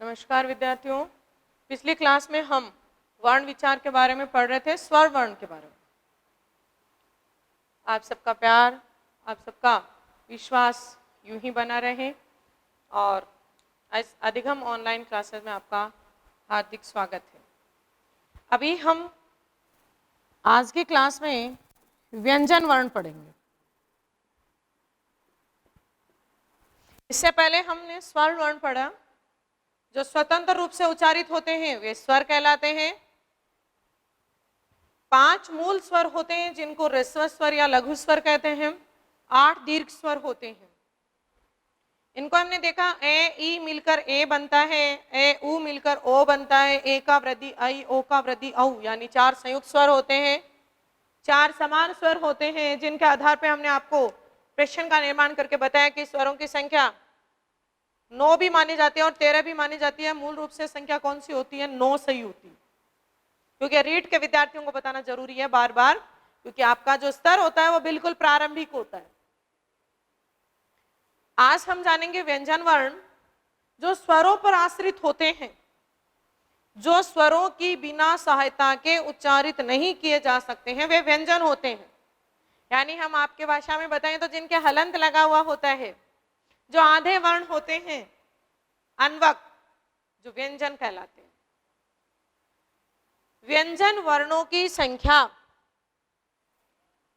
नमस्कार विद्यार्थियों। पिछली क्लास में हम वर्ण विचार के बारे में पढ़ रहे थे, स्वर वर्ण के बारे में। आप सबका प्यार, आप सबका विश्वास यूं ही बना रहे और इस अधिगम ऑनलाइन क्लासेस में आपका हार्दिक स्वागत है। अभी हम आज की क्लास में व्यंजन वर्ण पढ़ेंगे। इससे पहले हमने स्वर वर्ण पढ़ा। जो स्वतंत्र रूप से उच्चारित होते हैं वे स्वर कहलाते हैं। 5 मूल स्वर होते हैं जिनको ह्रस्व स्वर या लघु स्वर कहते हैं। 8 दीर्घ स्वर होते हैं। इनको हमने देखा, ए ई मिलकर ए बनता है, ए ऊ मिलकर ओ बनता है, ए का वृद्धि आई, ओ का वृद्धि औ, यानी 4 संयुक्त स्वर होते हैं। 4 समान स्वर होते हैं जिनके आधार पर हमने आपको प्रश्न का निर्माण करके बताया कि स्वरों की संख्या 9 भी मानी जाती है और 13 भी मानी जाती है। मूल रूप से संख्या कौन सी होती है? 9 सही होती है, क्योंकि रीड के विद्यार्थियों को बताना जरूरी है बार बार, क्योंकि आपका जो स्तर होता है वो बिल्कुल प्रारंभिक होता है। आज हम जानेंगे व्यंजन वर्ण जो स्वरों पर आश्रित होते हैं, जो स्वरों की बिना सहायता के उच्चारित नहीं किए जा सकते हैं, वे व्यंजन होते हैं। यानी हम आपके भाषा में बताएं तो जिनके हलंत लगा हुआ होता है, जो आधे वर्ण होते हैं, अनवक, जो व्यंजन कहलाते हैं। व्यंजन वर्णों की संख्या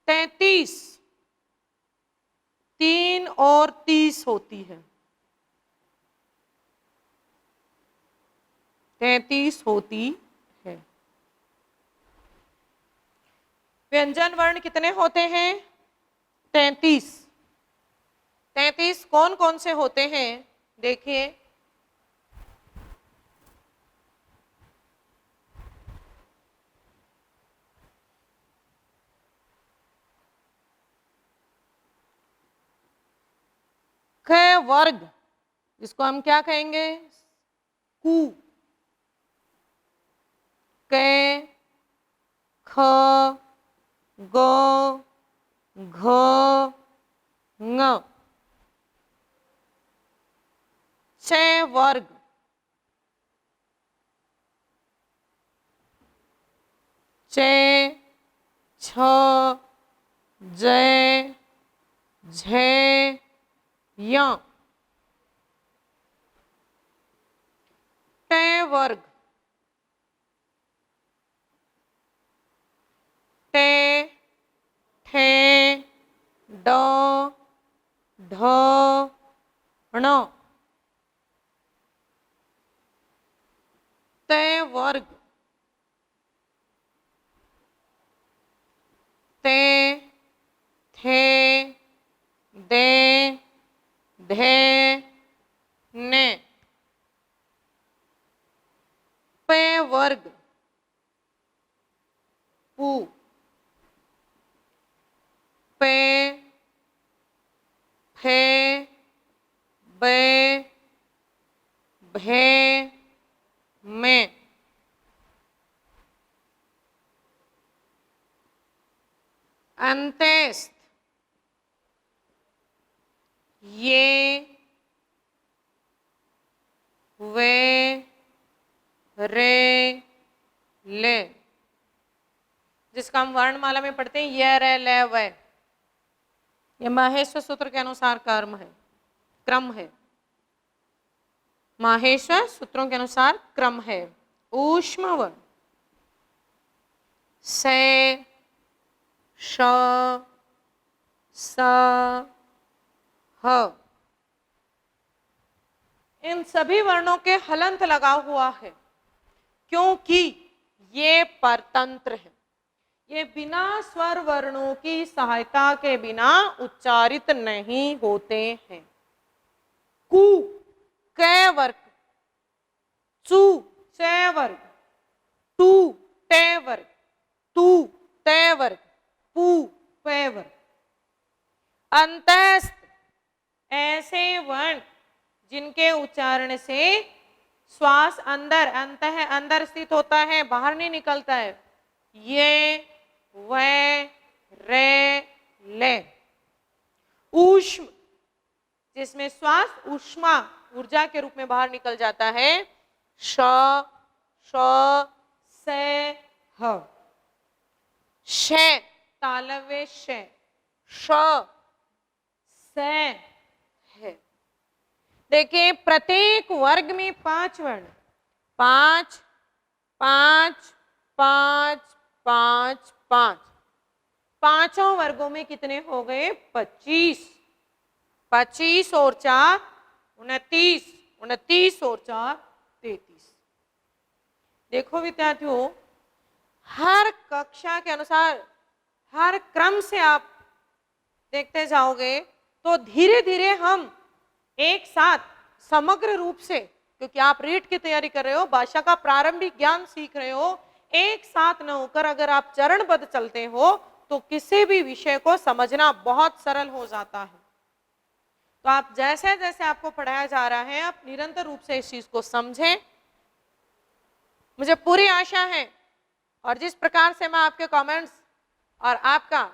33, 3 और 30 होती है। 33 होती है। व्यंजन वर्ण कितने होते हैं? 33। 33 कौन कौन से होते हैं? देखिए, ख वर्ग, जिसको हम क्या कहेंगे? कु, क, ख, ग, घ, ङ। छ वर्ग, चे, छ, जय, झे, य। टे वर्ग, टे, ठे, ड, ढ, ण। ते वर्ग, ते, थे, दे, धे, ने। पे वर्ग, पू, पे, फे, बे, भे, में। अंत्यस्थ, ये, वे, रे, ले, जिसका हम वर्णमाला में पढ़ते हैं ये, रे, ले, वे। ये माहेश्वर सूत्र के अनुसार क्रम है। माहेश्वर सूत्रों के अनुसार क्रम है। ऊष्म वर्ण, से, श, स, ह। इन सभी वर्णों के हलंत लगा हुआ है, क्योंकि ये परतंत्र है। ये बिना स्वर वर्णों की सहायता के बिना उच्चारित नहीं होते हैं। कु, कै वर्ग, चू, चे वर्ग, टू, टे वर्ग, तू, ते वर्ग, पू, पे वर्ग। अंतस्थ, ऐसे वर्ण जिनके उच्चारण से श्वास अंदर स्थित होता है, बाहर नहीं निकलता है। ये, वे, रे, ले। ऊष्म, जिसमें श्वास ऊष्मा ऊर्जा के रूप में बाहर निकल जाता है, श श से ह, शे तालव्य शे, श से है। देखिए प्रत्येक वर्ग में 5 वर्ण, 5 5 5 5 5, पांचों वर्गों में कितने हो गए? 25। 25 और 4 29, 29 और 4 33। देखो विद्यार्थियों, हर कक्षा के अनुसार, हर क्रम से आप देखते जाओगे तो धीरे धीरे हम एक साथ समग्र रूप से, क्योंकि आप रीट की तैयारी कर रहे हो, भाषा का प्रारंभिक ज्ञान सीख रहे हो, एक साथ न होकर अगर आप चरणबद्ध चलते हो तो किसी भी विषय को समझना बहुत सरल हो जाता है। तो आप जैसे जैसे आपको पढ़ाया जा रहा है, आप निरंतर रूप से इस चीज को समझें। मुझे पूरी आशा है, और जिस प्रकार से मैं आपके कमेंट्स और आपका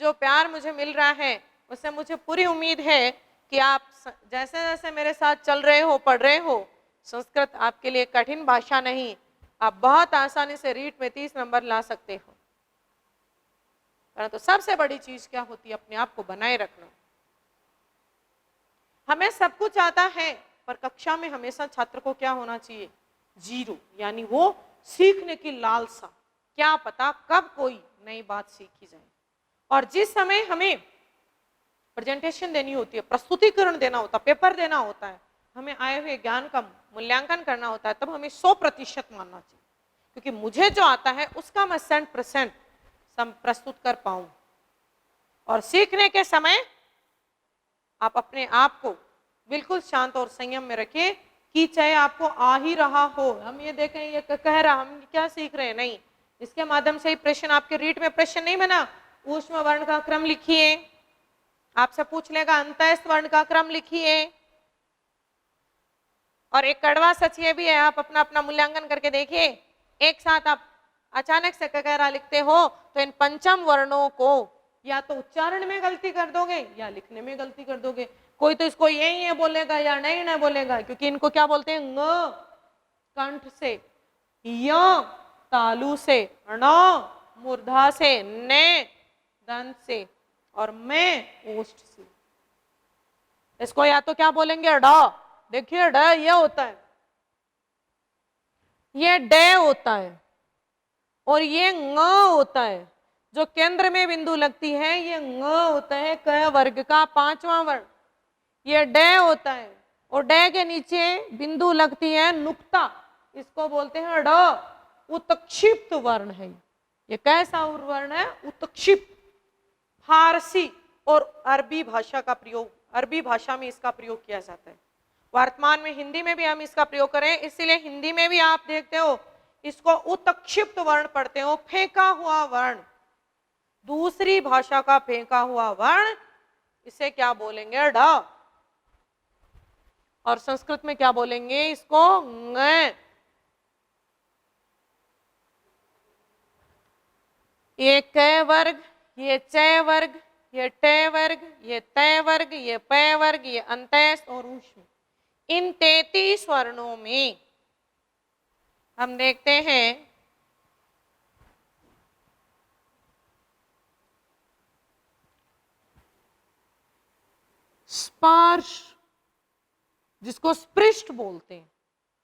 जो प्यार मुझे मिल रहा है, उससे मुझे पूरी उम्मीद है कि आप जैसे जैसे मेरे साथ चल रहे हो, पढ़ रहे हो, संस्कृत आपके लिए कठिन भाषा नहीं, आप बहुत आसानी से रीट में 30 नंबर ला सकते हो। परंतु सबसे बड़ी चीज क्या होती है? अपने आप को बनाए रखना। हमें सब कुछ आता है, पर कक्षा में हमेशा छात्र को क्या होना चाहिए? 0, यानी वो सीखने की लालसा। क्या पता कब कोई नई बात सीखी जाए। और जिस समय हमें प्रेजेंटेशन देनी होती है, प्रस्तुतिकरण देना होता है, पेपर देना होता है, हमें आए हुए ज्ञान का मूल्यांकन करना होता है, तब हमें 100% मानना चाहिए, क्योंकि मुझे जो आता है उसका मैं 100% प्रस्तुत कर पाऊं। और सीखने के समय आप अपने आप को बिल्कुल शांत और संयम में रखें कि चाहे आपको आ ही रहा हो, हम ये देखें ये कह रहा, हम क्या सीख रहे हैं, नहीं, इसके माध्यम से ही प्रश्न आपके रीट में प्रश्न नहीं बना, ऊष्म वर्ण का क्रम लिखिए, आपसे पूछ लेगा अंतस्थ वर्ण का क्रम लिखिए। और एक कड़वा सच ये भी है, आप अपना अपना मूल्यांकन करके देखिए, एक साथ आप अचानक से ककहरा लिखते हो तो इन पंचम वर्णों को या तो उच्चारण में गलती कर दोगे या लिखने में गलती कर दोगे। कोई तो इसको ये बोलेगा या नहीं नहीं बोलेगा, क्योंकि इनको क्या बोलते हैं? ङ कंठ से, य तालु से, ण मूर्धा से, ने दंत से, और मैं ओष्ठ से। इसको या तो क्या बोलेंगे? ड। देखिए ड ये होता है, ये ड होता है, और ये ङ होता है। जो केंद्र में बिंदु लगती है ये ङ होता है, क वर्ग का 5वां वर्ण। ये ड होता है, और ड के नीचे बिंदु लगती है नुक्ता, इसको बोलते हैं ड। उत्क्षिप्त वर्ण है ये। कैसा वर्ण है? उत्क्षिप्त। फारसी और अरबी भाषा का प्रयोग, अरबी भाषा में इसका प्रयोग किया जाता है। वर्तमान में हिंदी में भी हम इसका प्रयोग करें, इसीलिए हिंदी में भी आप देखते हो इसको उत्क्षिप्त वर्ण पढ़ते हो, फेंका हुआ वर्ण। दूसरी भाषा का फेंका हुआ वर्ण, इसे क्या बोलेंगे? ड। और संस्कृत में क्या बोलेंगे इसको? ङ। ये क वर्ग, ये च वर्ग, ये ट वर्ग, ये त वर्ग, ये प वर्ग, ये अंतस्थ और ऊष्म, इन 33 वर्णों में हम देखते हैं स्पर्श, जिसको स्पृष्ट बोलते हैं,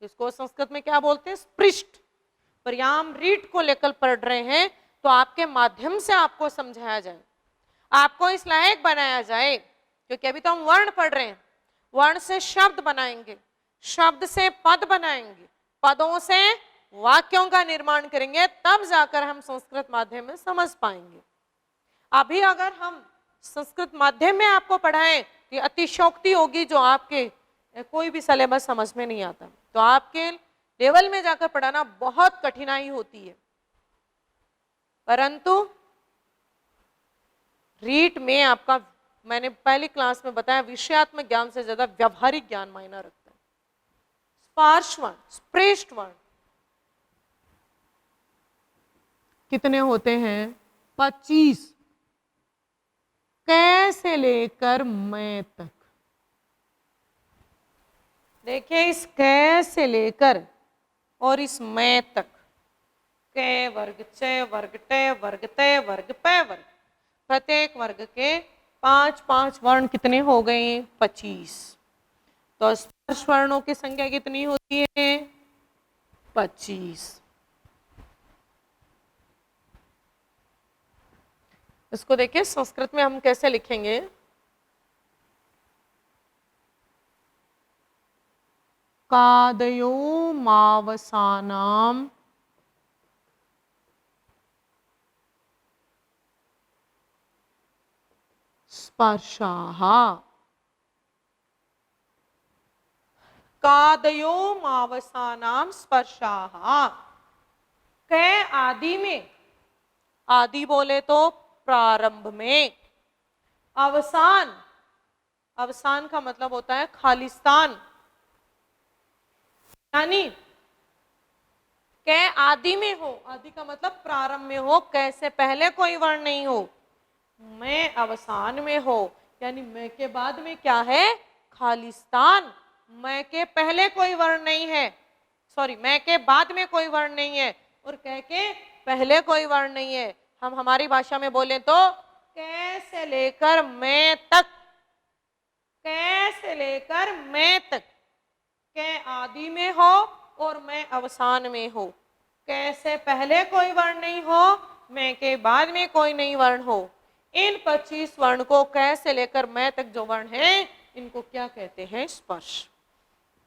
जिसको संस्कृत में क्या बोलते हैं? स्पृष्ट। परिणाम रीट को लेकर पढ़ रहे हैं तो आपके माध्यम से आपको समझाया जाए, आपको इस लायक बनाया जाए, क्योंकि अभी तो हम वर्ण पढ़ रहे हैं, वर्ण से शब्द बनाएंगे, शब्द से पद बनाएंगे, पदों से वाक्यों का निर्माण करेंगे, तब जाकर हम संस्कृत माध्यम में समझ पाएंगे। अभी अगर हम संस्कृत माध्यम में आपको पढ़ाएं कि अतिशयोक्ति होगी, जो आपके कोई भी सिलेबस समझ में नहीं आता, तो आपके लेवल में जाकर पढ़ाना बहुत कठिनाई होती है। परंतु रीट में आपका, मैंने पहली क्लास में बताया, विषयात्मक ज्ञान से ज्यादा व्यवहारिक ज्ञान मायना रखता है। स्पर्श वर्ण, स्पृष्ट वर्ण कितने होते हैं? 25। कैसे लेकर मैं तक, देखिए इस कै से लेकर और इस मैं तक, क वर्ग, च वर्ग, ट वर्ग, त वर्ग, प वर्ग, प्रत्येक वर्ग के 5-5 वर्ण कितने हो गए? 25। तो स्पर्श वर्णों की संख्या कितनी होती है? 25। इसको देखिए संस्कृत में हम कैसे लिखेंगे। कादयो मावसानाम स्पर्शाः। कादयो मावसानाम स्पर्शाः। कै आदि में, आदि बोले तो प्रारंभ में, अवसान, अवसान का मतलब होता है खालिस्तान, यानी कै आदि में हो, आदि का मतलब प्रारंभ में हो, कै से पहले कोई वर्ण नहीं हो, मैं अवसान में हो, यानी मैं के बाद में क्या है? खालिस्तान। मैं के पहले कोई वर्ण नहीं है, सॉरी, मैं के बाद में कोई वर्ण नहीं है और कै के पहले कोई वर्ण नहीं है। हम हमारी भाषा में बोले तो कै से लेकर मैं तक, कै से लेकर मैं तक, कै आदि में हो और मैं अवसान में हो, कै से पहले कोई वर्ण नहीं हो, मैं के बाद में कोई नहीं वर्ण हो। इन 25 वर्ण को कै से लेकर मैं तक जो वर्ण है, इनको क्या कहते हैं? स्पर्श।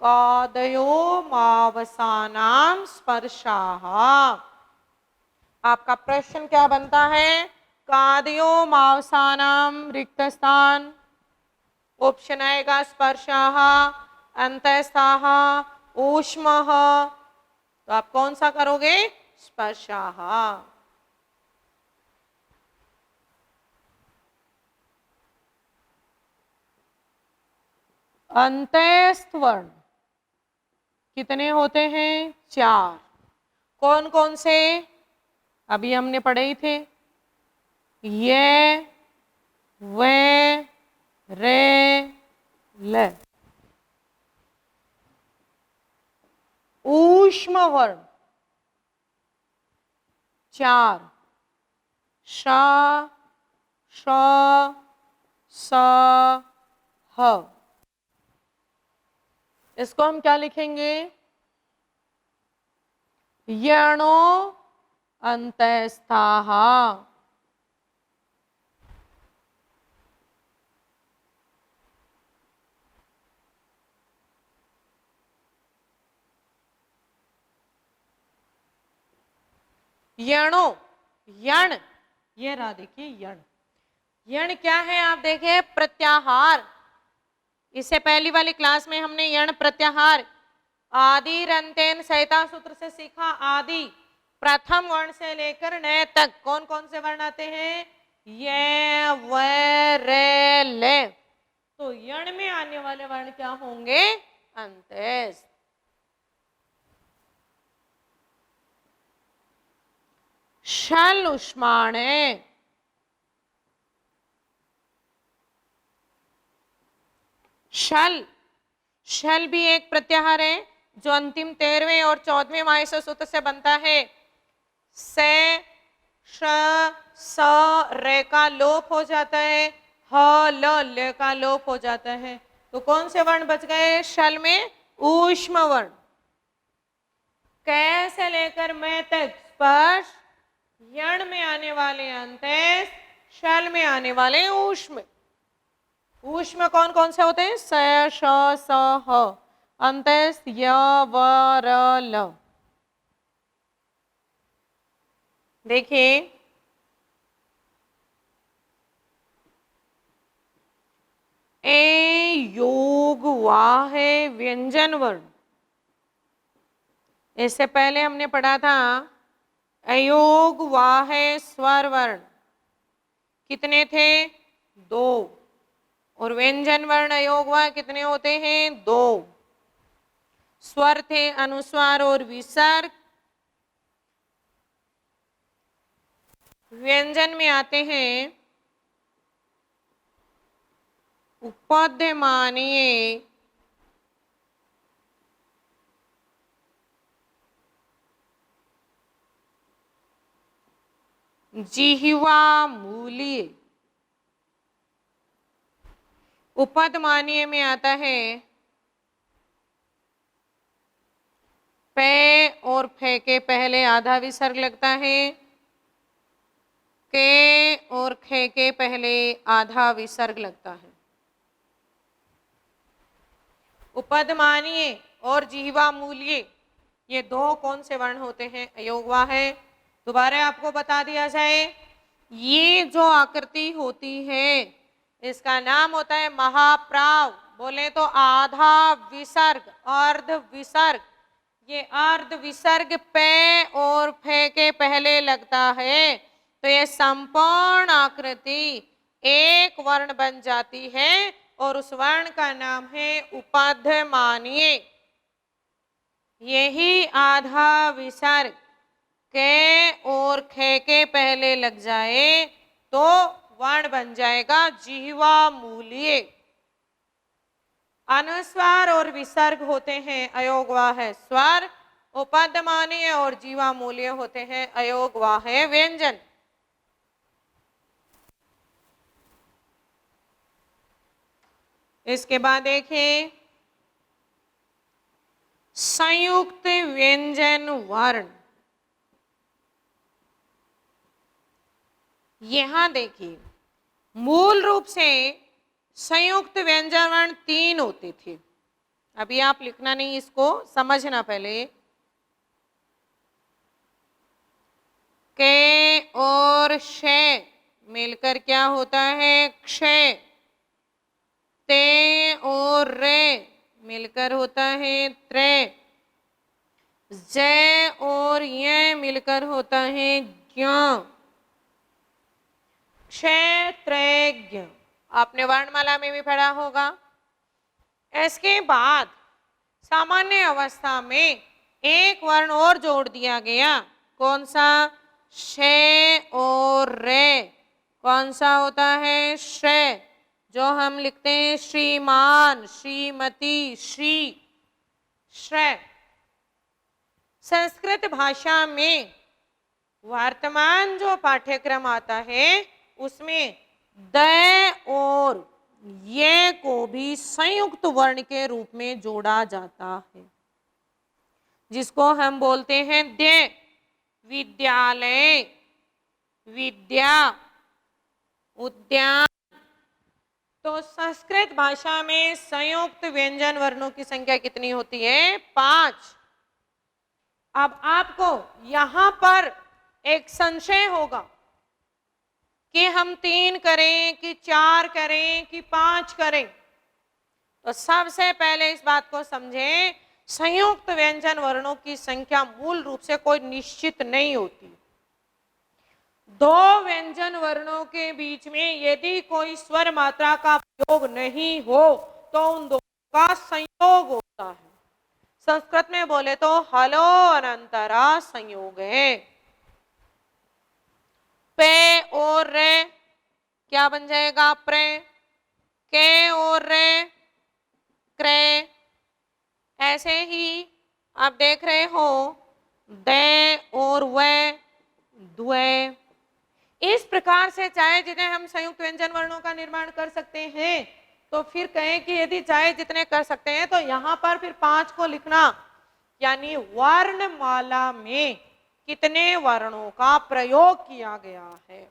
कादयो मावसानाम स्पर्शाः। आपका प्रश्न क्या बनता है? कादयो मावसानाम रिक्त स्थान, ऑप्शन आएगा स्पर्शाः, अंतःस्थाः, ऊष्मः। तो आप कौन सा करोगे? स्पर्शाः। अंतःस्थ वर्ण कितने होते हैं? 4। कौन कौन से? अभी हमने पढ़े ही थे, ये, वे, रे, ल। ऊष्म वर्ण 4, श, श, स, ह। इसको हम क्या लिखेंगे? यणो अंतःस्थाः। यणो, यण, ये रहा देखिए यण। यण क्या है? आप देखिए प्रत्याहार। इससे पहली वाली क्लास में हमने यण प्रत्याहार आदि रंतेन संहिता सूत्र से सीखा। आदि प्रथम वर्ण से लेकर नए तक कौन कौन से वर्ण आते हैं? ये, व, रे, ले। तो यण में आने वाले वर्ण क्या होंगे? अंत्यस्थ। शल उष्माणे, शल, शल भी एक प्रत्याहार है जो अंतिम 13वें और 14वें माहेश्वर सूत्र से बनता है। से, श, स, रे का लोप हो जाता है, ह, ल, ले का लोप हो जाता है। तो कौन से वर्ण बच गए शल में? ऊष्म वर्ण। कै से लेकर मैं तक स्पर्श, यण में आने वाले अंत्यस्थ, शल में आने वाले ऊष्म। ऊष्म कौन कौन से होते हैं? स, श, स, ह। अंत्यस्थ य, व, र, ल। देखिए ए योग वाह है व्यंजन वर्ण। इससे पहले हमने पढ़ा था अयोग वाह है स्वर वर्ण। कितने थे? 2। और व्यंजन वर्ण अयोग वाह कितने होते हैं? 2। स्वर थे अनुस्वार और विसर्ग। व्यंजन में आते हैं उपध्मानीय, जिह्वा मूल्य। उपदमानीय में आता है पे और फे के पहले आधा विसर्ग लगता है, के और खे के पहले आधा विसर्ग लगता है। उपदमानीय और जिह्वा मूल्य ये दो कौन से वर्ण होते हैं? अयोगवा है। दोबारा आपको बता दिया जाए, ये जो आकृति होती है इसका नाम होता है महाप्राव। बोले तो आधा विसर्ग, अर्ध विसर्ग। ये अर्ध विसर्ग पे और फे के पहले लगता है तो ये संपूर्ण आकृति एक वर्ण बन जाती है और उस वर्ण का नाम है उपधमानीय। यही आधा विसर्ग के और खे के पहले लग जाए तो वर्ण बन जाएगा जिह्वा मूल्य। अनुस्वार और विसर्ग होते हैं अयोगवा है स्वर, उपदमानीय और जिह्वा मूल्य होते हैं अयोगवा है व्यंजन। इसके बाद देखिए संयुक्त व्यंजन वर्ण। यहां देखिए मूल रूप से संयुक्त व्यंजन वर्ण 3 होते थे। अभी आप लिखना नहीं, इसको समझना पहले। के और शे मिलकर क्या होता है? क्षय। ते और रे मिलकर होता है त्रय। जय और ये मिलकर होता है ज्ञ। क्षेत्रज्ञ आपने वर्णमाला में भी पढ़ा होगा। इसके बाद सामान्य अवस्था में एक वर्ण और जोड़ दिया गया। कौन सा? शे और रे। कौन सा होता है? श्रे। जो हम लिखते हैं श्रीमान, श्रीमती, श्री, श्रेय। संस्कृत भाषा में वर्तमान जो पाठ्यक्रम आता है उसमें द और ये को भी संयुक्त वर्ण के रूप में जोड़ा जाता है, जिसको हम बोलते हैं द्य। विद्यालय, विद्या, उद्यान। तो संस्कृत भाषा में संयुक्त व्यंजन वर्णों की संख्या कितनी होती है? 5। अब आपको यहां पर एक संशय होगा कि हम 3 करें कि 4 करें कि 5 करें। तो सबसे पहले इस बात को समझें, संयुक्त व्यंजन वर्णों की संख्या मूल रूप से कोई निश्चित नहीं होती। 2 व्यंजन वर्णों के बीच में यदि कोई स्वर मात्रा का प्रयोग नहीं हो तो उन दोनों का संयोग होता है। संस्कृत में बोले तो हलो अनंतरा संयोग है। पे और रे क्या बन जाएगा? प्रे। के और रे क्रे। ऐसे ही आप देख रहे हो दे और वे द्वे। इस प्रकार से चाहे जितने हम संयुक्त व्यंजन वर्णों का निर्माण कर सकते हैं तो फिर कहें कि यदि चाहे जितने कर सकते हैं तो यहां पर फिर 5 को लिखना, यानी वर्णमाला में कितने वर्णों का प्रयोग किया गया है।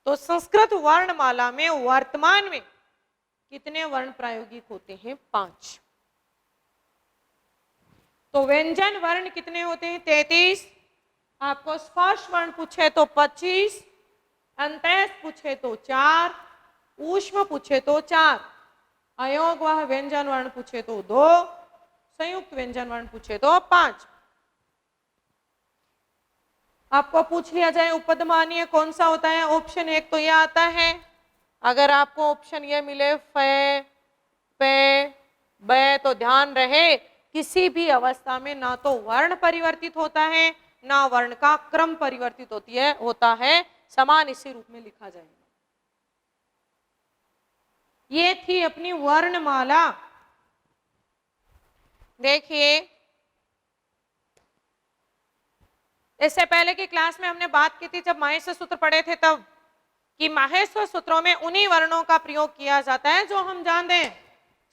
तो संस्कृत वर्णमाला में वर्तमान में कितने वर्ण प्रायोगिक होते हैं? 5। तो व्यंजन वर्ण कितने होते हैं? 33। आपको स्पर्श वर्ण पूछे तो 25, अंतःस्थ पूछे तो 4, ऊष्म पूछे तो 4, अयोगवाह व्यंजन वर्ण पूछे तो 2, संयुक्त व्यंजन वर्ण पूछे तो 5। आपको पूछ लिया जाए उपदमानीय कौन सा होता है? ऑप्शन 1 तो यह आता है। अगर आपको ऑप्शन ये मिले फे, पे, बे तो ध्यान रहे किसी भी अवस्था में ना तो वर्ण परिवर्तित होता है ना वर्ण का क्रम परिवर्तित होता है, समान इसी रूप में लिखा जाएगा। ये थी अपनी वर्णमाला। देखिए इससे पहले की क्लास में हमने बात की थी, जब माहेश्वर सूत्र पढ़े थे तब, कि माहेश्वर सूत्रों में उन्हीं वर्णों का प्रयोग किया जाता है जो हम जानते हैं।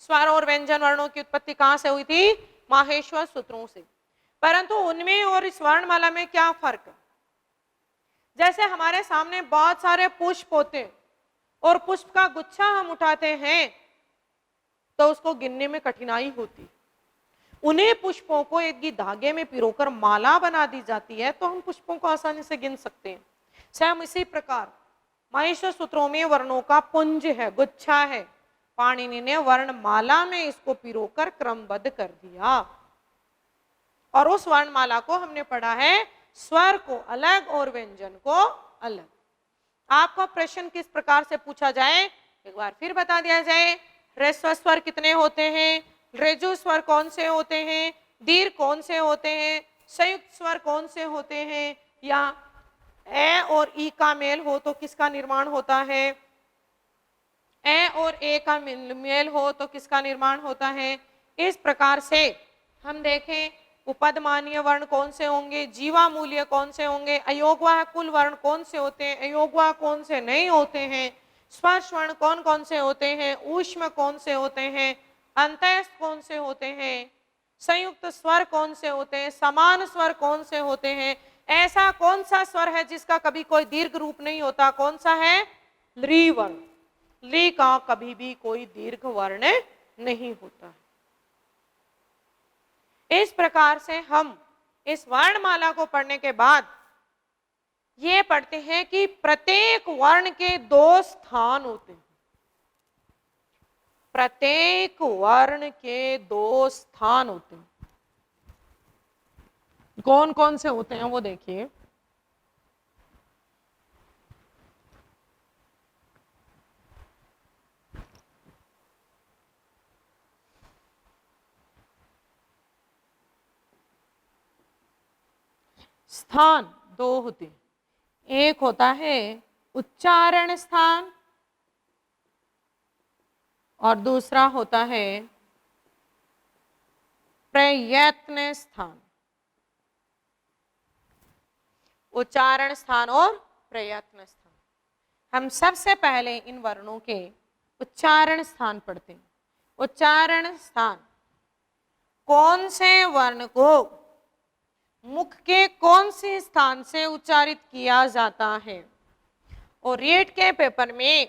स्वर और व्यंजन वर्णों की उत्पत्ति कहां से हुई थी? माहेश्वर सूत्रों से। परंतु उनमें और इस वर्णमाला में क्या फर्क है? जैसे हमारे सामने बहुत सारे पुष्प होते हैं और पुष्प का गुच्छा हम उठाते हैं तो उसको गिनने में कठिनाई होती। उन्हीं पुष्पों को एक धागे में पिरोकर माला बना दी जाती है तो हम पुष्पों को आसानी से गिन सकते हैं। स्वयं इसी प्रकार माहेश्वर सूत्रों में वर्णों का पुंज है, गुच्छा है। पाणिनि ने वर्णमाला में इसको पिरोकर क्रमबद्ध कर दिया और उस वर्णमाला को हमने पढ़ा है स्वर को अलग और व्यंजन को अलग। आपको प्रश्न किस प्रकार से पूछा जाए, एक बार फिर बता दिया जाए। ह्रस्व स्वर कितने होते हैं? ऋजु स्वर कौन से होते हैं? दीर्घ कौन से होते हैं? संयुक्त स्वर कौन से होते हैं? या ए और ई का मेल हो तो किसका निर्माण होता है? ए और ए का मेल हो तो किसका निर्माण होता है? इस प्रकार से हम देखें उपदमानीय वर्ण कौन से होंगे, जीवा मूल्य कौन से होंगे, अयोगवाह कुल वर्ण कौन से होते हैं, अयोगवाह कौन से नहीं होते हैं, स्पर्श वर्ण कौन कौन से होते हैं, ऊष्म कौन से होते हैं, अंतःस्थ कौन से होते हैं, संयुक्त स्वर कौन से होते हैं, समान स्वर कौन से होते हैं, ऐसा कौन सा स्वर है जिसका कभी कोई दीर्घ रूप नहीं होता? कौन सा है? ली वर्ण। ली का कभी भी कोई दीर्घ वर्ण नहीं होता। इस प्रकार से हम इस वर्णमाला को पढ़ने के बाद ये पढ़ते हैं कि प्रत्येक वर्ण के दो स्थान होते हैं। प्रत्येक वर्ण के दो स्थान होते हैं। कौन कौन से होते हैं वो देखिए। स्थान दो होते हैं, एक होता है उच्चारण स्थान और दूसरा होता है प्रयत्न स्थान। उच्चारण स्थान और प्रयत्न स्थान। हम सबसे पहले इन वर्णों के उच्चारण स्थान पढ़ते हैं। उच्चारण स्थान, कौन से वर्ण को मुख के कौन से स्थान से उच्चारित किया जाता है। और रीट के पेपर में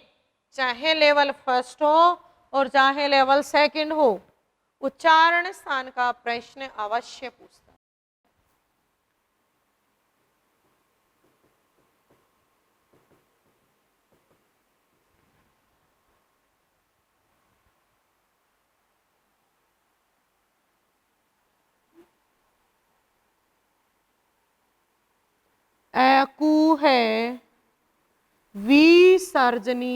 चाहे लेवल फर्स्ट हो और चाहे लेवल सेकंड हो, उच्चारण स्थान का प्रश्न अवश्य पूछता है। एकु है विसर्जनीयानाम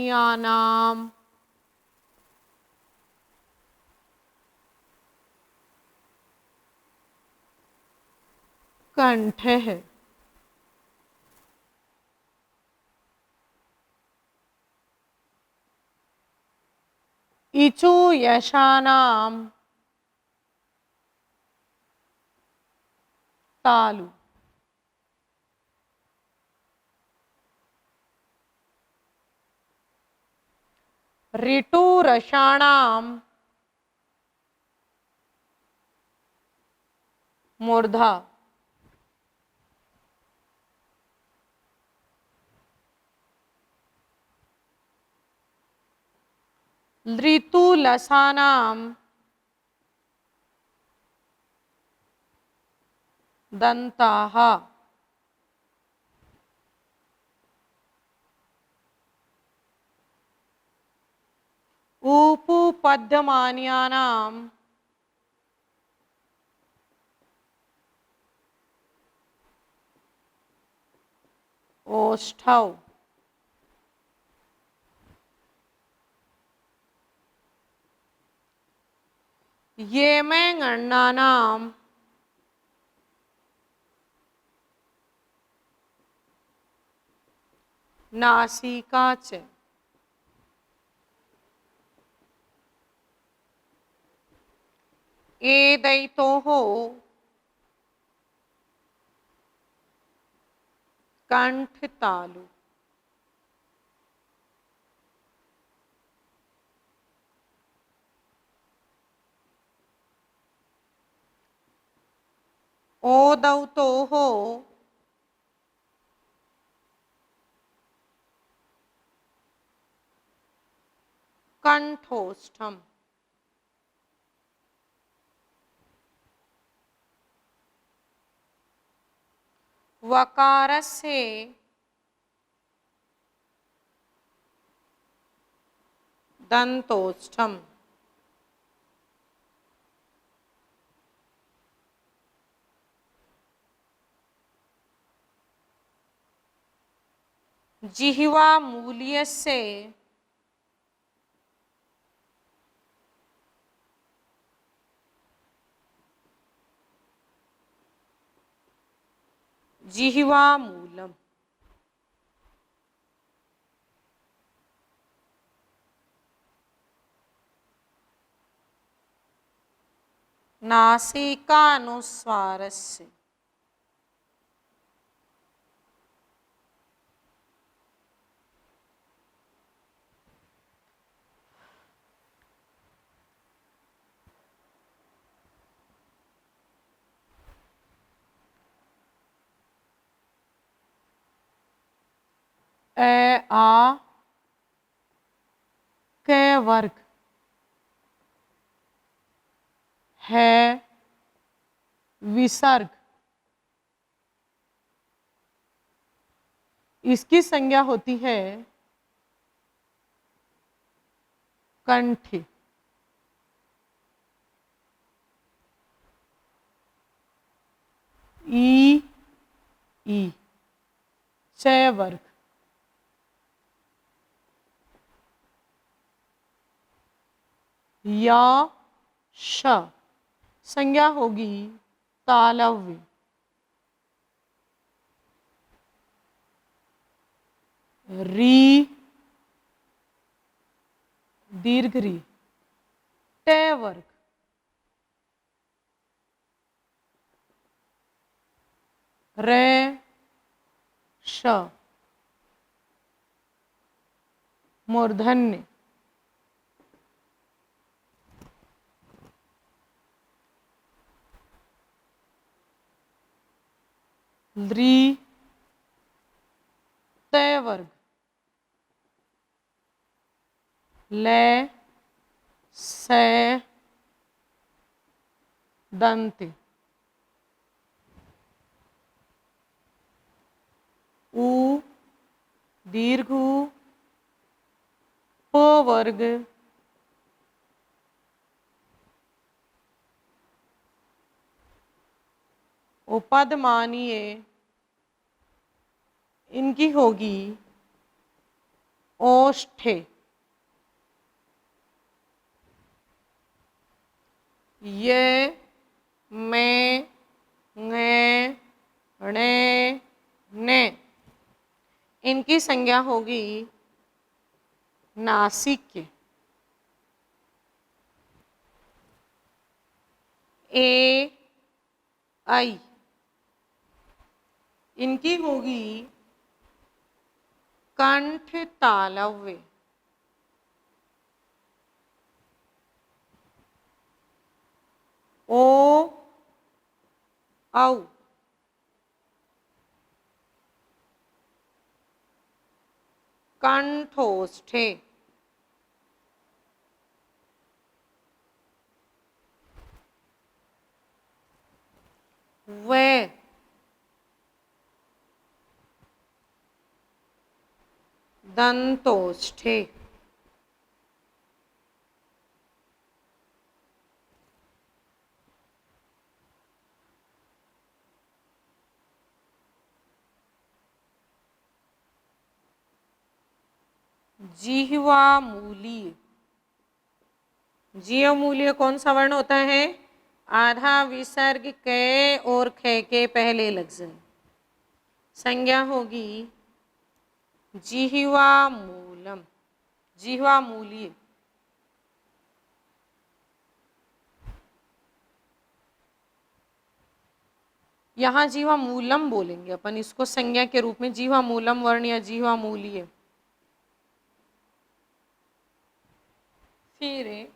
कंठ है। इचु यशानाम तालु। ऋतु रसाणाम मूर्धा। ऋतु लसानाम दंताः। उपपद्यमान्यानाम ओष्ठौ। ये में गणनानाम नासिका च। एदैतोः कंठ तालु, ओदौतोः कंठोष्ठम, वकारस्य दंतोष्ठम, जिह्वा मूल्यस्य जिह्वा मूलम, नासिकानुस्वारस्य ए आ के वर्ग है विसर्ग, इसकी संज्ञा होती है कंठी। ई ई च वर्ग, या श संज्ञा होगी तालव्य, री दीर्घ री टे वर्ग, रे श मूर्धन्य, ली तय वर्ग, ले से दंत, उ दीर्घ प वर्ग, उपद मानिए इनकी होगी ओष्ठे, ये में ने ने इनकी संज्ञा होगी नासिक के, ए आई इनकी होगी कंठ तालव्य, ओ औ कंठोष्ठे, वे दंतोष्ठे, जिह्वा मूलीय, जीव मूल्य कौन सा वर्ण होता है? आधा विसर्ग कै और खे के पहले लग जाए, संज्ञा होगी जिह्वा मूलम, जिह्वा मूल्य, यहाँ जीवा मूलम बोलेंगे अपन इसको संज्ञा के रूप में, जीवा मूलम वर्ण या जीवा मूल्य। फिर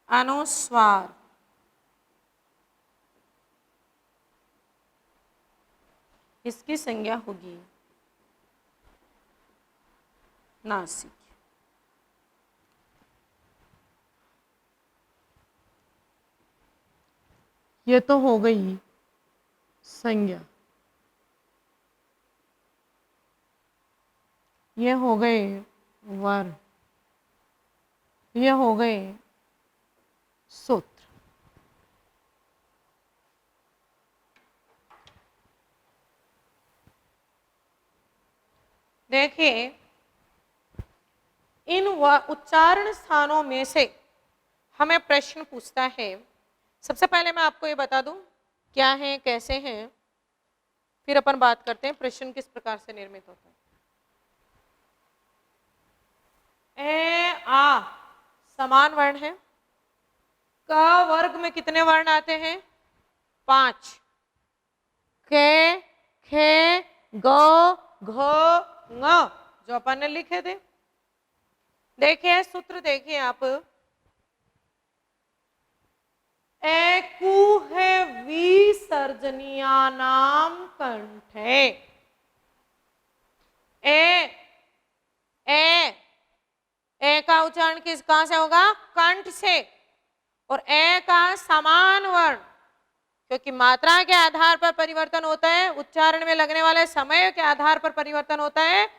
अनुस्वार, इसकी संज्ञा होगी नासिक। ये तो हो गई संज्ञा, ये हो गए वर्ण, ये हो गए सूत्र। देखिए इन उच्चारण स्थानों में से हमें प्रश्न पूछता है। सबसे पहले मैं आपको ये बता दूं क्या है कैसे हैं, फिर अपन बात करते हैं प्रश्न किस प्रकार से निर्मित होता है। ए आ समान वर्ण है। क वर्ग में कितने वर्ण आते हैं? 5। के, खे, ग, घ, ङ जो अपन ने लिखे थे। देखिए सूत्र देखिए आप, एकु है विसर्जनीया नाम कंठ है। ए का उच्चारण किस कहां से होगा? कंठ से। और ए का समान वर्ण, क्योंकि मात्रा के आधार पर परिवर्तन होता है, उच्चारण में लगने वाले समय के आधार पर परिवर्तन होता है।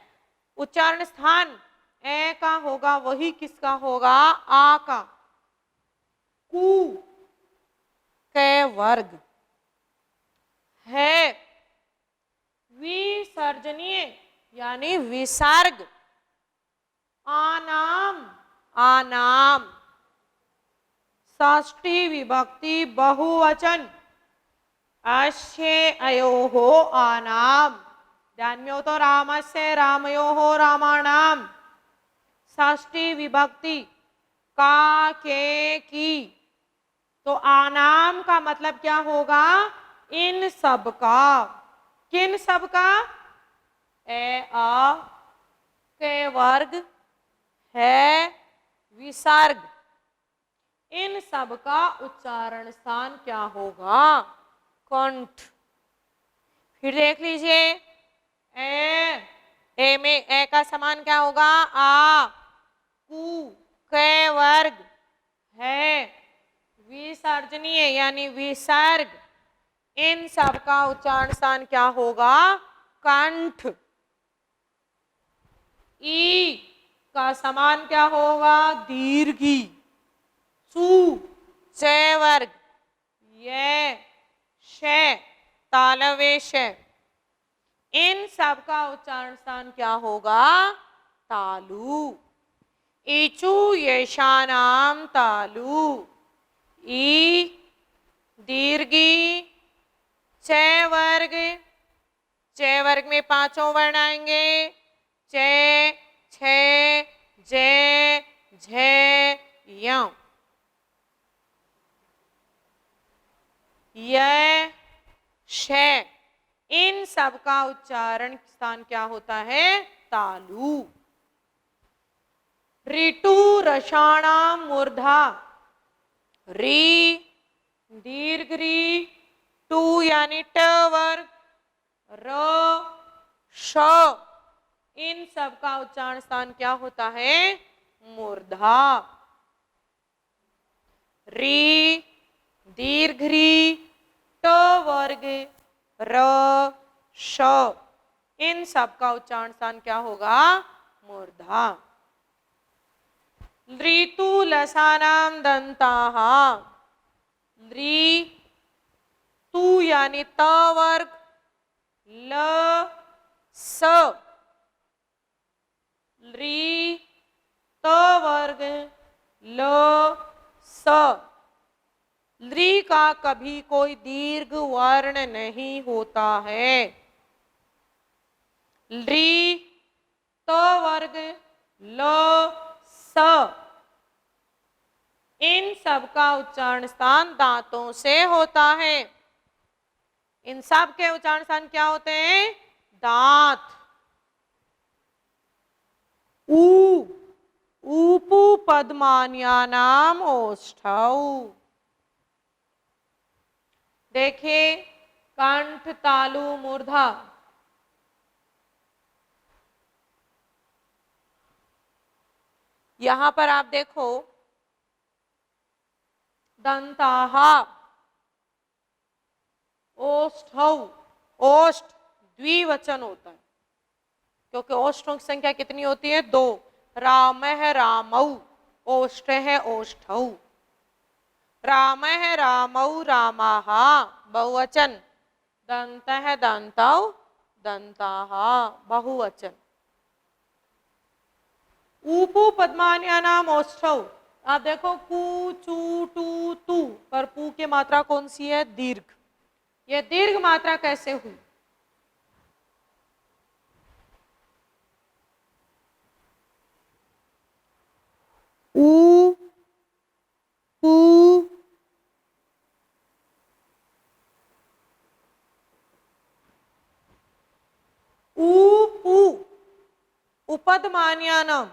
उच्चारण स्थान ए का होगा वही किसका होगा? आ का। कु के वर्ग है विसर्जनीय यानी विसर्ग। आनाम, आनाम षष्ठी विभक्ति बहुवचन अश्य अयोहो आनाम। ध्यान में हो तो रामस्य रामयोहो रामाणाम। षष्ठी विभक्ति का, के, की, तो आनाम का मतलब क्या होगा? इन सब का। किन सब का? ए आ के वर्ग है विसर्ग, इन सब का उच्चारण स्थान क्या होगा? कंठ। फिर देख लीजिए ए में ए का समान क्या होगा? आ। कु के वर्ग है विसर्जनीय यानी विसर्ग, इन सब का उच्चारण स्थान क्या होगा? कंठ। ई का समान क्या होगा? दीर्घी। सु चे वर्ग, ये शे तालव्य शे, इन सब का उच्चारण स्थान क्या होगा? तालु। ईचु येषाणाम तालु। ई दीर्घी, चे वर्ग, चे वर्ग में पांचों वर्ण आएंगे, चे, छे, जे, झे, य। य, शे, इन सब का उच्चारण स्थान क्या होता है? तालु। ऋतु रसाणाम मूर्धा, री दीर्घ री, टू यानी ट वर्ग, र, श, इन सब का उच्चारण स्थान क्या होता है? मूर्धा। री दीर्घ री, ट वर्ग, र, श, इन सब का उच्चारण स्थान क्या होगा? मूर्धा। ऋतु लसानाम दंताः, री तू यानी त वर्ग, ल, स, री त वर्ग, ल, स। री का कभी कोई दीर्घ वर्ण नहीं होता है। री त वर्ग, ल, स, इन सब का उच्चारण स्थान दांतों से होता है। इन सब के उच्चारण स्थान क्या होते हैं? दांत। ऊ, ऊपू पद्मान्यानाम ओष्ठौ। देखिए कंठ, तालु, मूर्धा। यहां पर आप देखो दंताहा, ओष्ठौ। ओष्ठ द्विवचन होता है क्योंकि ओष्ठों की संख्या कितनी होती है? 2। राम है रामौ, ओष्ठ है ओष्ठौ। राम है रामौ, रामाहा बहुवचन। दंत है दंतौ, दंताहा बहुवचन। ऊपू पद्मान्यानाम ओष्ठौ। आप देखो कु, चू, टू, तू पर पू की मात्रा कौन सी है? दीर्घ। यह दीर्घ मात्रा कैसे हुई? ऊ, पू, ऊ, पू, उपदमान्यानम।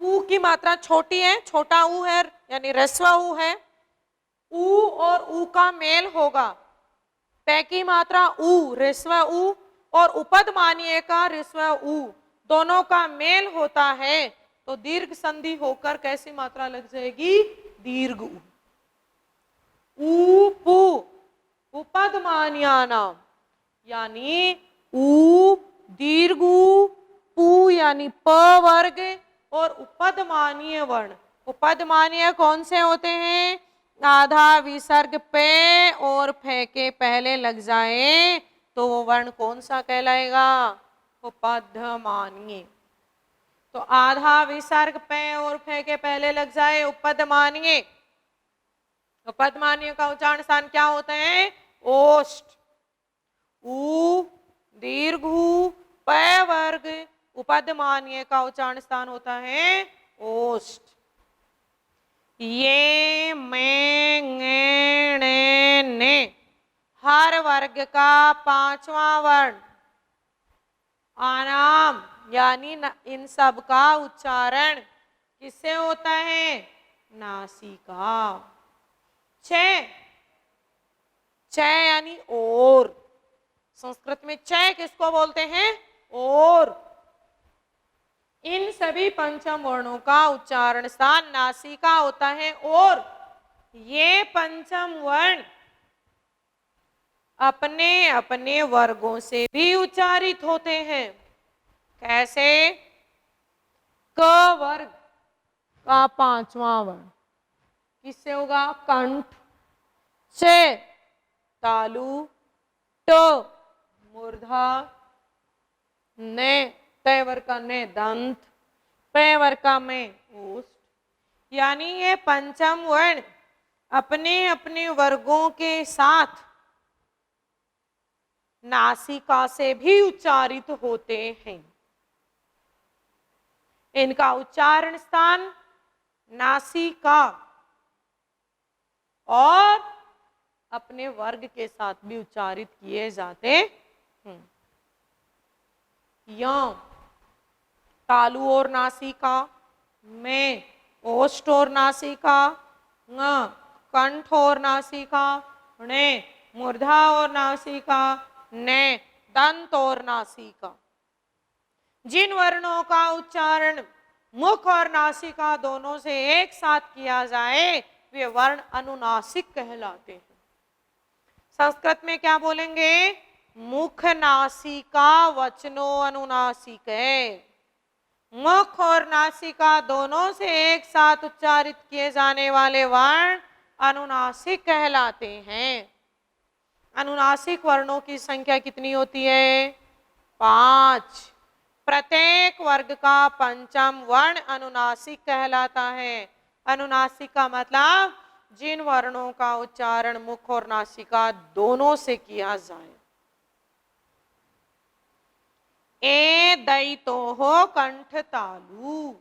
ऊ की मात्रा छोटी है, छोटा ऊ है यानी ह्रस्व ऊ है। ऊ और ऊ का मेल होगा। पै की मात्रा ऊ, ह्रस्व ऊ, और उपद मानिए का ह्रस्व ऊ, दोनों का मेल होता है तो दीर्घ संधि होकर कैसी मात्रा लग जाएगी? दीर्घ ऊ। ऊ, पू, उपद मान्यानाम यानी ऊ दीर्घ ऊ, पू यानी प वर्ग, और उपदमानीय वर्ण। उपदमानीय कौन से होते हैं? आधा विसर्ग पे और फे के पहले लग जाए तो वो वर्ण कौन सा कहलाएगा? उपदमानीय। तो आधा विसर्ग पे और फे के पहले लग जाए उपदमानीय। उपदमानीय का उच्चारण स्थान क्या होते हैं? ओष्ठ। ऊ दीर्घ ऊ, प वर्ग, उपदमानीय का उच्चारण स्थान होता है ओष्ठ। ये, मैं, ङे, णे, ने हर वर्ग का पांचवा वर्ण। आनाम यानी इन सब का उच्चारण किससे होता है? नासिका। छ, छ यानी और। संस्कृत में छ किसको बोलते हैं? और। इन सभी पंचम वर्णों का उच्चारण स्थान नासिका होता है और ये पंचम वर्ण अपने अपने वर्गों से भी उच्चारित होते हैं। कैसे? क वर्ग का पांचवा वर्ण किससे होगा? कंठ। से तालु, ट मूर्धा, ने तय वर्ग का ने दंत, पे वर्ग का में ओष्ठ। यानी ये पंचम वर्ण अपने अपने वर्गों के साथ नासिका से भी उच्चारित होते हैं। इनका उच्चारण स्थान नासिका और अपने वर्ग के साथ भी उच्चारित किए जाते हैं। य तालु और नासिका, में ओष्ठ और नासिका, ङ कंठ और नासिका, णे मूर्धा और नासिका, ने दंत और नासिका। जिन वर्णों का उच्चारण मुख और नासिका दोनों से एक साथ किया जाए वे वर्ण अनुनासिक कहलाते हैं। संस्कृत में क्या बोलेंगे? मुख नासिका वचनो अनुनासिक है। मुख और नासिका दोनों से एक साथ उच्चारित किए जाने वाले वर्ण अनुनासिक कहलाते हैं। अनुनासिक वर्णों की संख्या कितनी होती है? 5। प्रत्येक वर्ग का पंचम वर्ण अनुनासिक कहलाता है। अनुनासिक का मतलब जिन वर्णों का उच्चारण मुख और नासिका दोनों से किया जाए। ए दैतो हो कंठ तालु,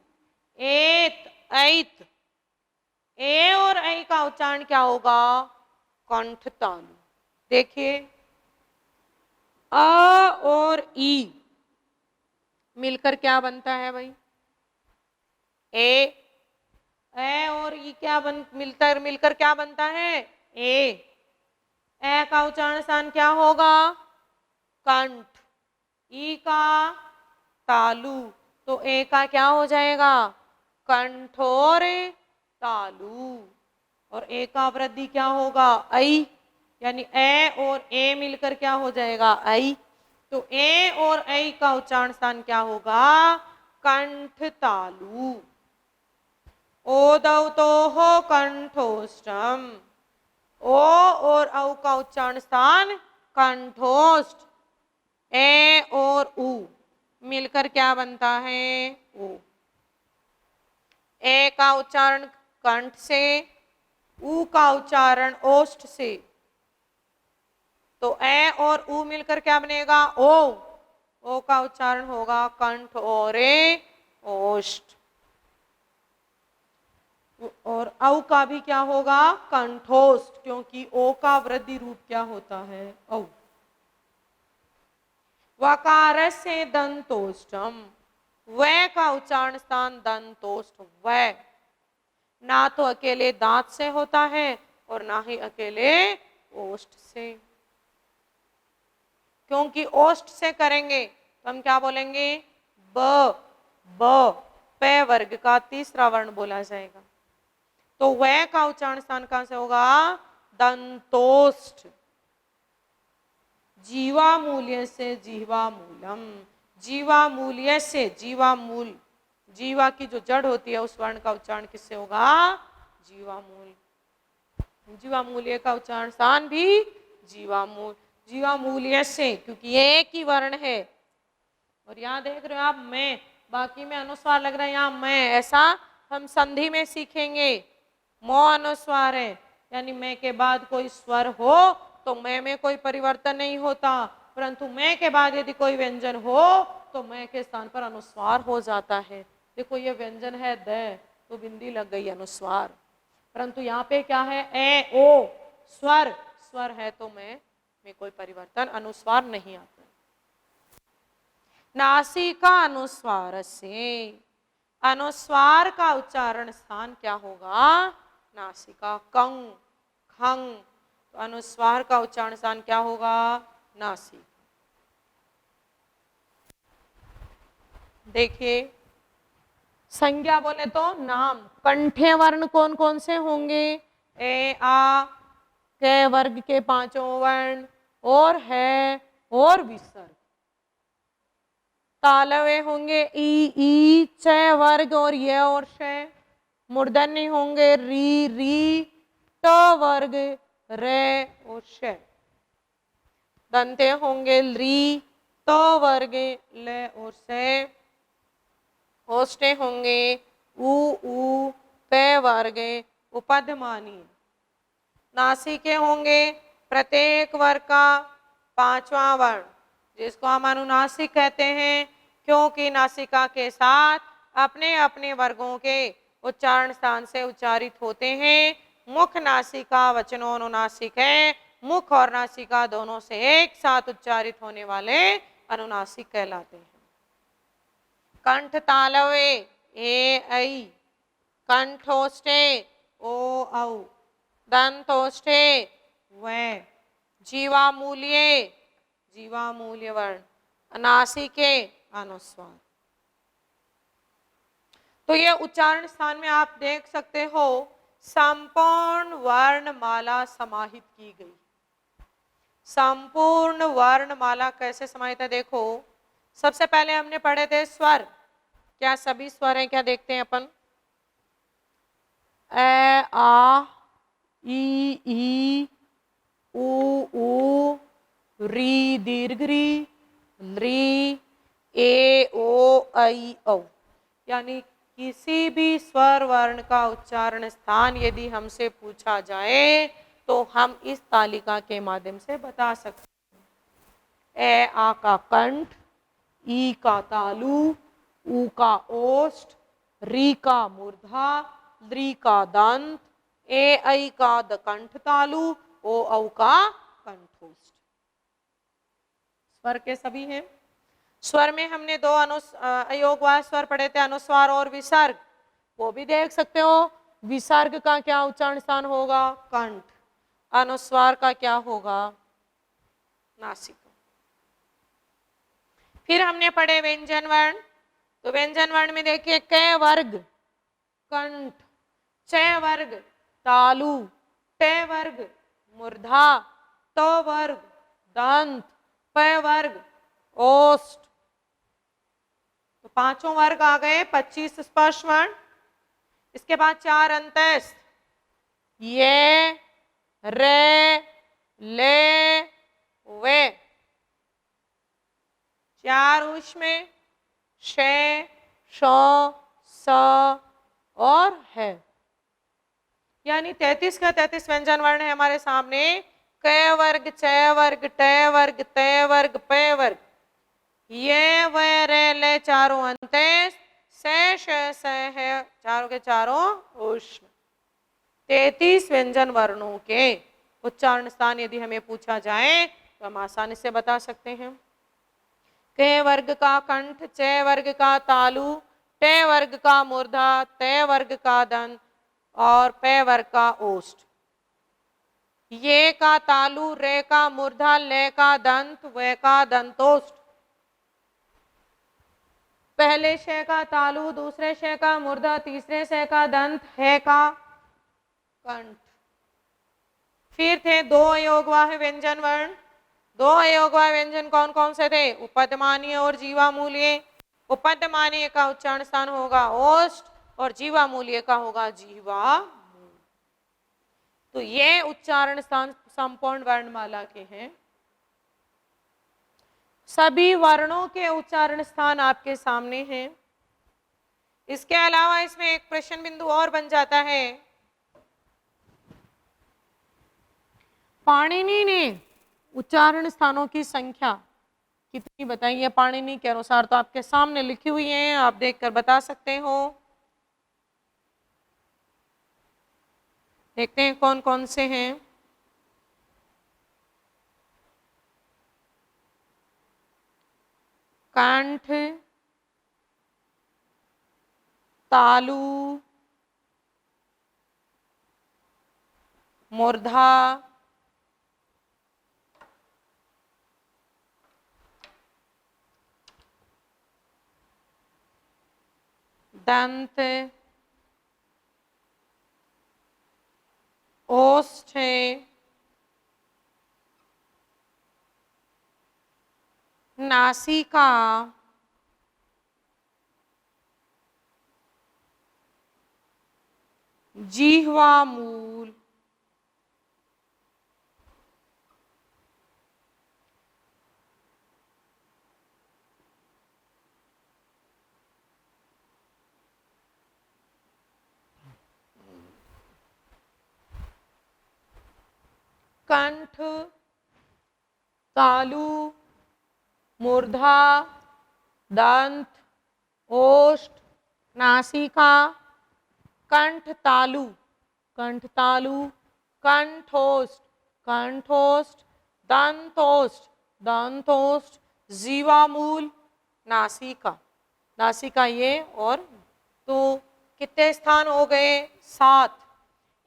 एत ऐत, ए और ऐ का उच्चारण क्या होगा? कंठ तालु। देखिए और ई मिलकर क्या बनता है भाई? ए और ई क्या मिलकर क्या बनता है? ए का उच्चारण स्थान क्या होगा? कंठ। ई का तालु, तो ए का क्या हो जाएगा? कंठोर तालु। और ए का वृद्धि क्या होगा? ऐ, यानी ए और ए मिलकर क्या हो जाएगा? ऐ। तो ए और ऐ का उच्चारण स्थान क्या होगा? कंठ तालु। ओदौ तो हो कंठोष्टम। ओ और औ का उच्चारण स्थान कंठोष्ठ। ए और उ मिलकर क्या बनता है? ओ। ए का उच्चारण कंठ से, उ का उच्चारण ओष्ठ से, तो ए और उ मिलकर क्या बनेगा? ओ का उच्चारण होगा कंठ और ओष्ठ। और औ का भी क्या होगा? कंठोष्ठ, क्योंकि ओ का वृद्धि रूप क्या होता है? औ। वकार से दंतोष्टम, व का उच्चारण स्थान दंतोष्ठ। व ना तो अकेले दांत से होता है और ना ही अकेले ओष्ठ से। क्योंकि ओष्ठ से करेंगे तो हम क्या बोलेंगे? ब पे वर्ग का तीसरा वर्ण बोला जाएगा। तो वह का उच्चारण स्थान कहां से होगा? दंतोष्ठ। जीवा मूल्य से जीवा मूलम, जीवा मूल्य से जीवा मूल, जीवा की जो जड़ होती है उस वर्ण का उच्चारण किससे होगा? जीवा मूल। जीवा मूल्य का उच्चारण स्थान भी जीवा मूल। जीवा मूल्य से, क्योंकि ये एक ही वर्ण है। और यहाँ देख रहे हो आप मैं, बाकी में अनुस्वार लग रहा है, यहाँ मैं, ऐसा हम संधि में सीखेंगे। मो अनुस्वार है, यानी मैं के बाद कोई स्वर हो तो मैं में कोई परिवर्तन नहीं होता, परंतु मैं के बाद यदि कोई व्यंजन हो तो मैं के स्थान पर अनुस्वार हो जाता है। देखो ये व्यंजन है द, तो बिंदी लग गई अनुस्वार। परंतु यहाँ पे क्या है? ए ओ स्वर, स्वर है तो मैं में कोई परिवर्तन, अनुस्वार नहीं आता। नासिका अनुस्वार से, अनुस्वार का उच्चारण स्थान क्या होगा? नासिका। कंग खंग, तो अनुस्वार का उच्चारण स्थान क्या होगा? नासिका। देखिए संज्ञा बोले तो नाम, कंठे वर्ण कौन कौन से होंगे? ए आ के वर्ग के पांचों वर्ण, और है, और विसर्ग। तालवे होंगे ई च वर्ग और ये और श। मूर्धन्य होंगे री री ट वर्ग रे और श। दंते होंगे री त वर्ग ले और से। ओष्ठे होंगे उ पे वर्ग उपधमानी। नासिके होंगे प्रत्येक वर्ग का पांचवा वर्ण, जिसको हम अनुनासिक कहते हैं, क्योंकि नासिका के साथ अपने अपने वर्गों के उच्चारण स्थान से उच्चारित होते हैं। मुख नासिका वचनों अनुनासिक है, मुख और नासिका दोनों से एक साथ उच्चारित होने वाले अनुनासिक कहलाते हैं। कंठ तालवे ए ऐ, कंठोष्ठे ओ औ, दंतोष्ठे व, जीवा मूल्ये जीवा मूल्य वर्ण, नासिके अनुस्वार। तो ये उच्चारण स्थान में आप देख सकते हो संपूर्ण वर्णमाला समाहित की गई। संपूर्ण वर्णमाला कैसे समाहित है? देखो सबसे पहले हमने पढ़े थे स्वर, क्या सभी स्वर हैं? क्या देखते हैं अपन? ए आ ई उ री दीर्घ री, री ए ओ ऐ औ। यानी किसी भी स्वर वर्ण का उच्चारण स्थान यदि हमसे पूछा जाए तो हम इस तालिका के माध्यम से बता सकते हैं। ए आ का कंठ, ई का तालु, उ का ओष्ठ, री का मूर्धा, ली का दंत, ए ऐ का कंठ तालु, ओ औ का कंठोष्ठ। स्वर के सभी हैं। स्वर में हमने दो अयोगवाह स्वर पढ़े थे, अनुस्वार और विसर्ग। वो भी देख सकते हो। विसर्ग का क्या उच्चारण स्थान होगा? कंठ। अनुस्वार का क्या होगा? नासिका। फिर हमने पढ़े व्यंजन वर्ण। तो व्यंजन वर्ण में देखिए क वर्ग कंठ, च वर्ग तालु, ट वर्ग मूर्धा, त वर्ग दंत, प वर्ग ओष्ठ। तो पांचों वर्ग आ गए, 25 स्पर्श वर्ण। इसके बाद 4 अंतस्थ, ये, रे, ले, वे। 4 ऊष्म, श, श, स और है। यानी 33 का 33 व्यंजन वर्ण है हमारे सामने। क वर्ग, च वर्ग, ट वर्ग, त वर्ग, प वर्ग, ये व रे ले चारों अंतस्थ, से श स है चारों के चारों ऊष्म। 33 व्यंजन वर्णों के उच्चारण स्थान यदि हमें पूछा जाए तो हम आसानी से बता सकते हैं। क वर्ग का कंठ, च वर्ग का तालु, ट वर्ग का मूर्धा, त वर्ग का दंत और प वर्ग का ओष्ठ। ये का तालु, रे का मूर्धा, ले का दंत, व का दंतोष्ठ। पहले श का तालु, दूसरे श का मूर्धा, तीसरे श का दंत, है का कंठ। फिर थे 2 अयोगवाह व्यंजन वर्ण। 2 अयोगवाह व्यंजन कौन कौन से थे? उपदमानीय और जीवामूलीय। उपदमानीय का उच्चारण स्थान होगा ओष्ठ और जीवामूलीय का होगा जीवा। तो ये उच्चारण स्थान संपूर्ण वर्णमाला के हैं। सभी वर्णों के उच्चारण स्थान आपके सामने हैं। इसके अलावा इसमें एक प्रश्न बिंदु और बन जाता है। पाणिनि ने उच्चारण स्थानों की संख्या कितनी बताई है पाणिनि के अनुसार? तो आपके सामने लिखी हुई है, आप देखकर बता सकते हो। देखते हैं कौन कौन से हैं। कंठ, तालु, मूर्धा, दंत, ओष्ठ, नासिका, जिह्वा मूल, कंठ, तालु, मूर्धा, दंत, ओष्ठ, नासिका, कंठ तालु, कंठ तालु, कंठोष्ठ, कंठोष्ठ, दंतोष्ठ, दंतोष्ठ, जीवामूल, नासिका, नासिका ये। और तो कितने स्थान हो गए? 7।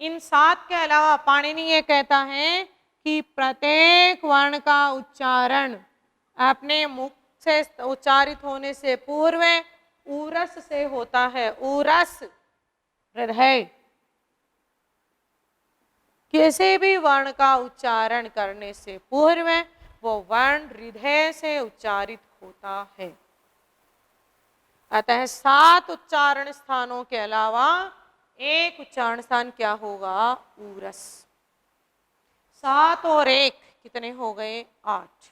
इन 7 के अलावा पाणिनि ये कहता है कि प्रत्येक वर्ण का उच्चारण अपने मुख से उच्चारित होने से पूर्व उरस से होता है। उरस हृदय। किसी भी वर्ण का उच्चारण करने से पूर्व वो वर्ण हृदय से उच्चारित होता है। अतः 7 उच्चारण स्थानों के अलावा एक उच्चारण स्थान क्या होगा? उरस। 7 और 1 कितने हो गए? 8।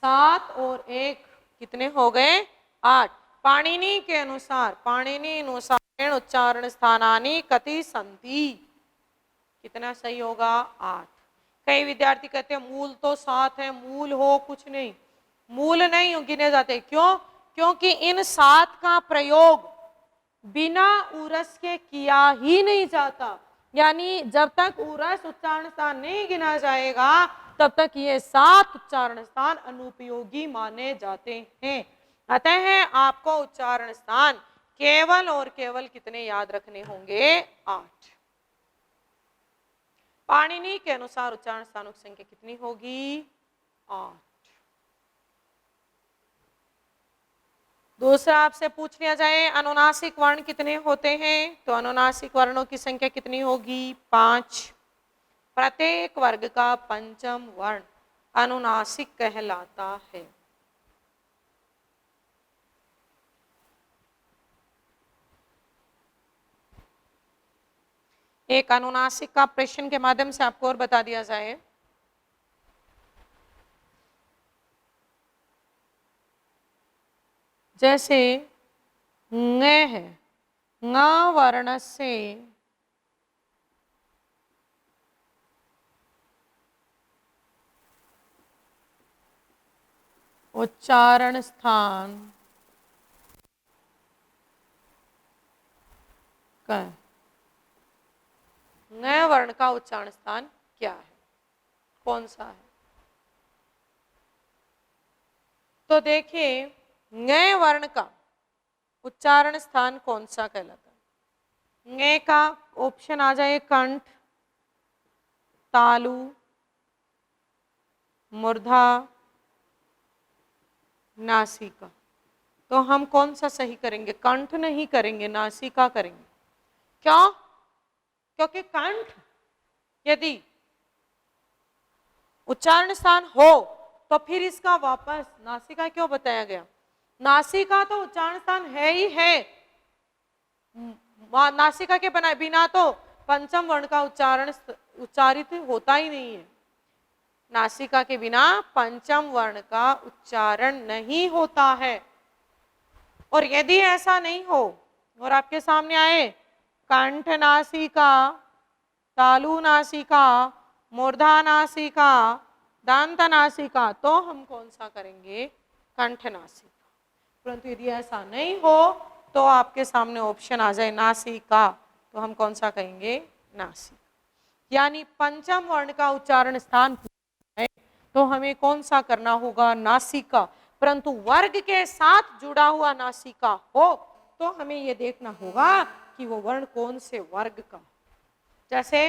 7 और 1 कितने हो गए? 8। पाणिनि के अनुसार, पाणिनि अनुसार उच्चारण स्थानानि कति संति? कितना सही होगा? 8। कई विद्यार्थी कहते हैं मूल तो 7 है, मूल हो कुछ नहीं। मूल नहीं गिने जाते। क्यों? क्योंकि इन 7 का प्रयोग बिना उरस के किया ही नहीं जाता। यानी जब तक उरस उच्चारण स्थान नहीं गिना जाएगा तब तक ये 7 उच्चारण स्थान अनुपयोगी माने जाते हैं। अतः आपको उच्चारण स्थान केवल और केवल कितने याद रखने होंगे? 8। पाणिनि के अनुसार उच्चारण स्थानों की संख्या कितनी होगी? 8। दूसरा आपसे पूछ लिया जाए अनुनासिक वर्ण कितने होते हैं, तो अनुनासिक वर्णों की संख्या कितनी होगी? 5। प्रत्येक वर्ग का पंचम वर्ण अनुनासिक कहलाता है। एक अनुनासिक का प्रश्न के माध्यम से आपको और बता दिया जाए। जैसे ng है, ng वर्ण से उच्चारण स्थान का ng वर्ण का उच्चारण स्थान क्या है, कौन सा है? तो देखिए ng वर्ण का उच्चारण स्थान कौन सा कहलाता है? ng का ऑप्शन आ जाए कंठ, तालु, मूर्धा, नासिका। तो हम कौन सा सही करेंगे? कंठ नहीं करेंगे, नासिका करेंगे। क्यों? क्योंकि कंठ यदि उच्चारण स्थान हो तो फिर इसका वापस नासिका क्यों बताया गया? नासिका तो उच्चारण स्थान है ही है। नासिका के बिना तो पंचम वर्ण का उच्चारित होता ही नहीं है। नासिका के बिना पंचम वर्ण का उच्चारण नहीं होता है। और यदि ऐसा नहीं हो और आपके सामने आए कंठ नासिका, तालु नासिका, मूर्धा नासिका, दांत नासिका, तो हम कौन सा करेंगे? कंठ नासिका। परंतु यदि ऐसा नहीं हो तो आपके सामने ऑप्शन आ जाए नासिका, तो हम कौन सा कहेंगे? नासिका। यानी पंचम वर्ण का उच्चारण स्थान है तो हमें कौन सा करना होगा? नासिका। परंतु वर्ग के साथ जुड़ा हुआ नासिका हो तो हमें यह देखना होगा कि वो वर्ण कौन से वर्ग का। जैसे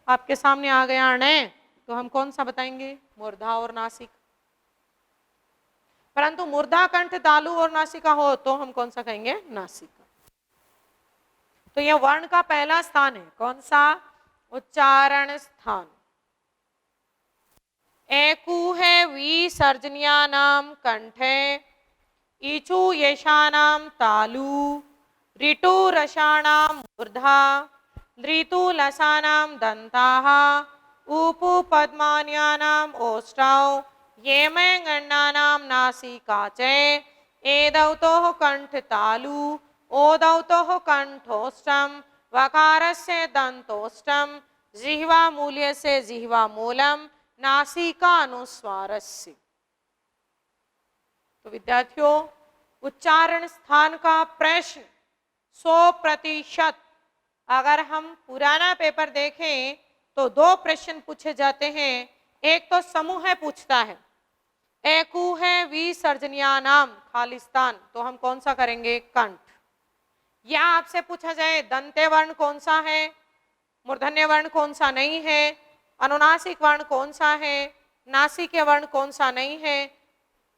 आपके सामने आ गया ण, तो हम कौन सा बताएंगे? मूर्धा और नासिका। परंतु मूर्धा, कंठ, तालु और नासिका हो तो हम कौन सा कहेंगे? नासिका। तो यह वर्ण का पहला स्थान है। कौन सा? उच्चारण स्थान। एकु है विसर्जनीयानाम कंठे, ईचु येषानाम तालु, ऋतु रसानाम मूर्धा, ऋतु लसानाम दंताः, उपु पद्मान्यानाम ओष्ठौ, येमे गण्डानाम नासिका च, एदौतोः कंठ तालु, ओदौतोः कंठोष्ठम, वकारस्य दंतोष्ठम, जिह्वा मूल्यस्य जिह्वा मूलम, नासिका अनुस्वारस्य। तो विद्यार्थियों, उच्चारण स्थान का प्रश्न 100% अगर हम पुराना पेपर देखें तो 2 प्रश्न पूछे जाते हैं। एक तो समूह पूछता है, एकु है विसर्जनीयानाम खालिस्तान, तो हम कौन सा करेंगे? कंठ। या आपसे पूछा जाए दंते वर्ण कौन सा है, मूर्धन्य वर्ण कौन सा नहीं है, अनुनासिक वर्ण कौन सा है, नासिके वर्ण कौन सा नहीं है,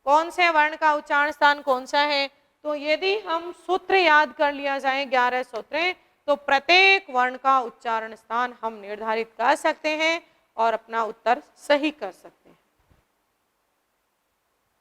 कौन से वर्ण का उच्चारण स्थान कौन सा है, तो यदि हम सूत्र याद कर लिया जाए 11 सूत्र, तो प्रत्येक वर्ण का उच्चारण स्थान हम निर्धारित कर सकते हैं और अपना उत्तर सही कर सकते हैं।